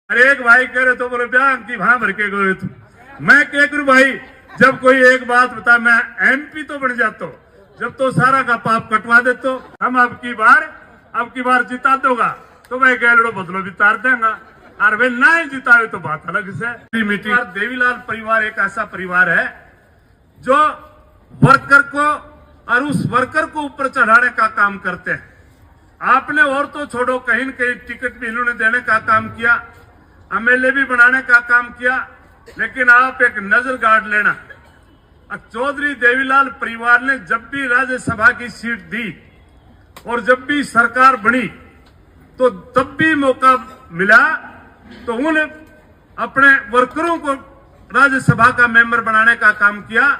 अरे एक भाई कह रहे तो बोले ब्याह की वहां भर के गए तुम। मैं क्या करूं भाई, जब कोई एक बात बता मैं एमपी तो बन जाता हूं, जब तो सारा का पाप कटवा दे तो हम अब की बार जिता दोगा तो मैं गैलड़ो बदलो भी तार देगा, और वे ना ही जितावे तो बात अलग से। मीटिंग देवीलाल परिवार एक ऐसा परिवार है जो वर्कर को और उस वर्कर को ऊपर चढ़ाने का काम करते हैं। आपने और तो छोड़ो, कहीं न कहीं टिकट भी इन्होंने देने का काम किया, एमएलए भी बनाने का काम किया, लेकिन आप एक नजर गाड़ लेना, चौधरी देवीलाल परिवार ने जब भी राज्यसभा की सीट दी और जब भी सरकार बनी तो तब भी मौका मिला तो उन्होंने अपने वर्करों को राज्यसभा का मेंबर बनाने का काम किया।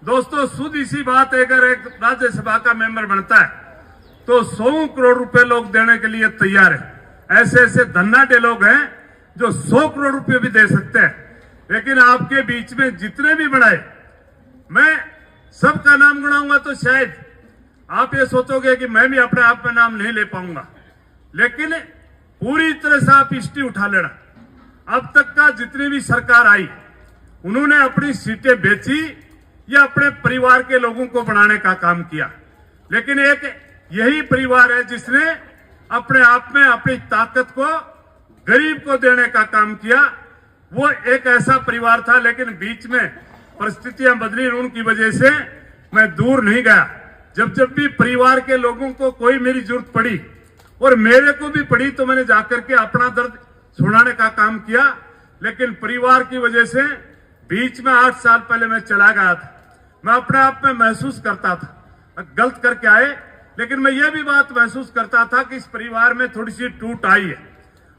दोस्तों सीधी सी बात है, अगर एक राज्यसभा का मेंबर बनता है तो 100 करोड़ रुपए लोग देने के लिए तैयार है। ऐसे ऐसे धन्नाटे लोग हैं जो 100 करोड़ रुपए भी दे सकते हैं, लेकिन आपके बीच में जितने भी बनाए, मैं सबका नाम गिनाऊंगा तो शायद आप ये सोचोगे कि मैं भी अपने आप में नाम नहीं ले पाऊंगा, लेकिन पूरी तरह से आप हिस्ट्री उठा लेना। अब तक का जितनी भी सरकार आई उन्होंने अपनी सीटें बेची या अपने परिवार के लोगों को बनाने का काम किया, लेकिन एक यही परिवार है जिसने अपने आप में अपनी ताकत को गरीब को देने का काम किया। वो एक ऐसा परिवार था, लेकिन बीच में परिस्थितियां बदली, उनकी वजह से मैं दूर नहीं गया। जब जब भी परिवार के लोगों को कोई मेरी जरूरत पड़ी और मेरे को भी पड़ी तो मैंने जाकर के अपना दर्द सुनाने का काम किया, लेकिन परिवार की वजह से बीच में 8 साल पहले मैं चला गया था। मैं अपने आप में महसूस करता था गलत करके आए, लेकिन मैं ये भी बात महसूस करता था कि इस परिवार में थोड़ी सी टूट आई है,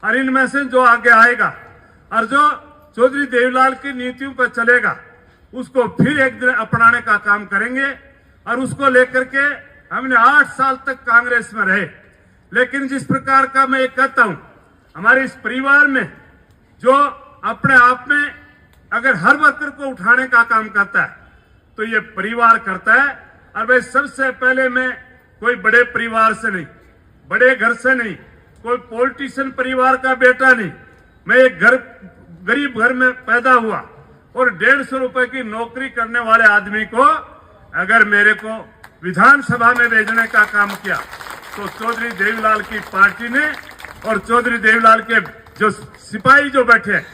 और इनमें से जो आगे आएगा और जो चौधरी देवीलाल की नीतियों पर चलेगा उसको फिर एक दिन अपनाने का काम करेंगे। और उसको लेकर के हमने 8 साल तक कांग्रेस में रहे, लेकिन जिस प्रकार का मैं कहता हूं, हमारे इस परिवार में जो अपने आप में अगर हर वर्कर को उठाने का काम करता है तो ये परिवार करता है। और भाई सबसे पहले मैं कोई बड़े परिवार से नहीं, बड़े घर से नहीं, कोई पॉलिटिशियन परिवार का बेटा नहीं, मैं एक गरीब घर में पैदा हुआ और 150 रुपए की नौकरी करने वाले आदमी को अगर मेरे को विधानसभा में भेजने का काम किया तो चौधरी देवीलाल की पार्टी ने और चौधरी देवीलाल के जो सिपाही जो बैठे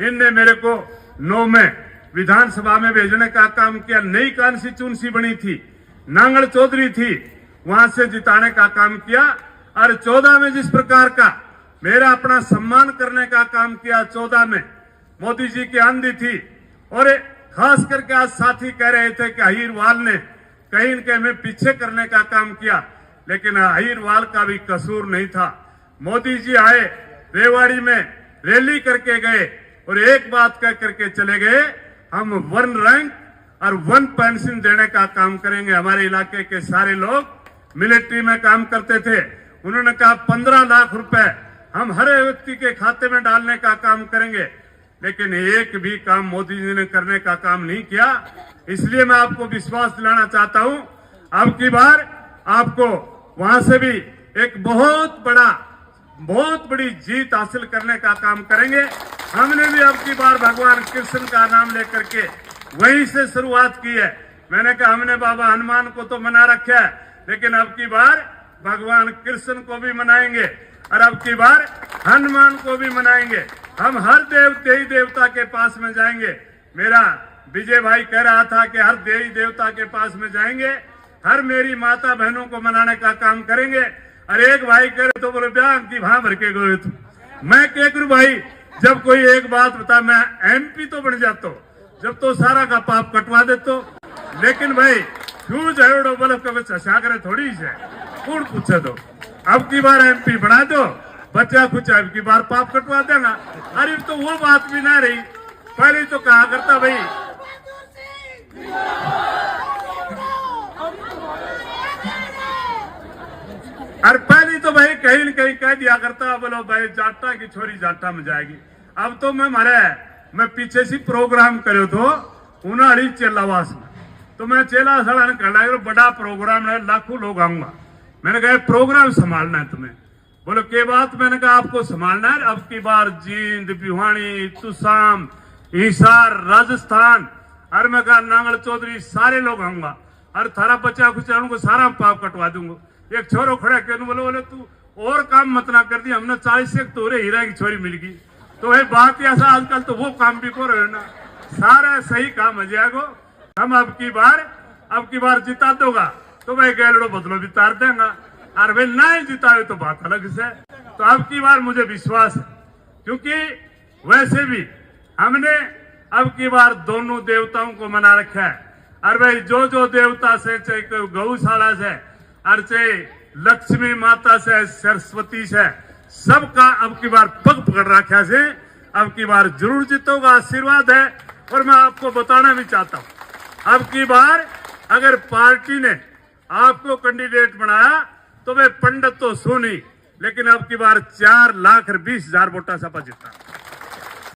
इनने मेरे को 9 में विधानसभा में भेजने का काम किया। नई कॉन्स्टिट्यूंसी बनी थी, नांगल चौधरी थी, वहां से जिताने का काम किया। और 14 में जिस प्रकार का मेरा अपना सम्मान करने का काम किया, 14 में मोदी जी की आंधी थी, और खास करके आज साथी कह रहे थे कि अहीरवाल ने कहीं न कहीं में पीछे करने का काम किया, लेकिन अहीरवाल का भी कसूर नहीं था। मोदी जी आए, रेवाड़ी में रैली करके गए और एक बात कह करके चले गए, हम 1 रैंक और 1 पेंशन देने का काम करेंगे। हमारे इलाके के सारे लोग मिलिट्री में काम करते थे, उन्होंने कहा 15 लाख रुपए हम हर व्यक्ति के खाते में डालने का काम करेंगे, लेकिन एक भी काम मोदी जी ने करने का काम नहीं किया। इसलिए मैं आपको विश्वास दिलाना चाहता हूं, अब की बार आपको वहां से भी एक बहुत बड़ी जीत हासिल करने का काम करेंगे। हमने भी अब की बार भगवान कृष्ण का नाम लेकर के वहीं से शुरुआत की है। मैंने कहा हमने बाबा हनुमान को तो मना रखा है, लेकिन अब की बार भगवान कृष्ण को भी मनाएंगे और अब की बार हनुमान को भी मनाएंगे। हम हर देवी देवता के पास में जाएंगे। मेरा विजय भाई कह रहा था कि हर देवी देवता के पास में जाएंगे, हर मेरी माता बहनों को मनाने का काम करेंगे। अरे एक भाई कह रहे तो बोले ब्याह की वहां भर के गए तुम। मैं क्या करूं भाई, जब कोई एक बात बता मैं एमपी तो बन जाता हूं, जब तो सारा का पाप कटवा देते। लेकिन भाई फ्यूज है बल्ब का बच्चा सागरे थोड़ी से कौन पूछे तो अब की बार एमपी बना दो, बच्चा कुछ अब की बार पाप कटवा देना। अरे तो वो बात भी ना रही, पहले तो कहा करता भाई और पहले तो भाई कहीं न कहीं कह दिया करता, बोलो भाई जाटा की छोरी जाटा में जाएगी। अब तो मैं पीछे से प्रोग्राम करे तो उन्हाड़ी चेलावास में, तो मैं चेला सड़न कर बड़ा प्रोग्राम है, लाखों लोग आऊंगा। मैंने कहा प्रोग्राम संभालना है तुम्हें, बोलो के बात, मैंने कहा आपको संभालना है। अब की बार जींद, भिवानी, तुसाम, हिसार, राजस्थान, और मैं कहा नांगल चौधरी सारे लोग आऊंगा और थारा बच्चा कुछ उनको सारा पाप कटवा दूंगा। एक छोरो खड़ा के बोले तू और काम मत ना कर दी, हमने 40 एक तोरे हीरा की छोरी मिल गई। तो वही बात ऐसा आजकल तो वो काम भी करो है ना, सारा सही काम हो जाएगा। हम अब की बार जिता दोगा तो भाई गैलड़ो बदलो भी तार देगा, और भाई नहीं जिताए तो बात अलग से। तो अब की बार मुझे विश्वास है, क्योंकि वैसे भी हमने अब की बार दोनों देवताओं को मना रखा है। और भाई जो जो देवता से, चाहे गौशाला से और चाहे लक्ष्मी माता से, सरस्वती से, सबका अब की बार पग पकड़ रखा से अब की बार जरूर जीतोगा, आशीर्वाद है। और मैं आपको बताना भी चाहता हूं, अब की बार अगर पार्टी ने आपको कैंडिडेट बनाया तो वे पंडित तो सुनी, लेकिन अब की बार 4,20,000 वोटा सपा जीता।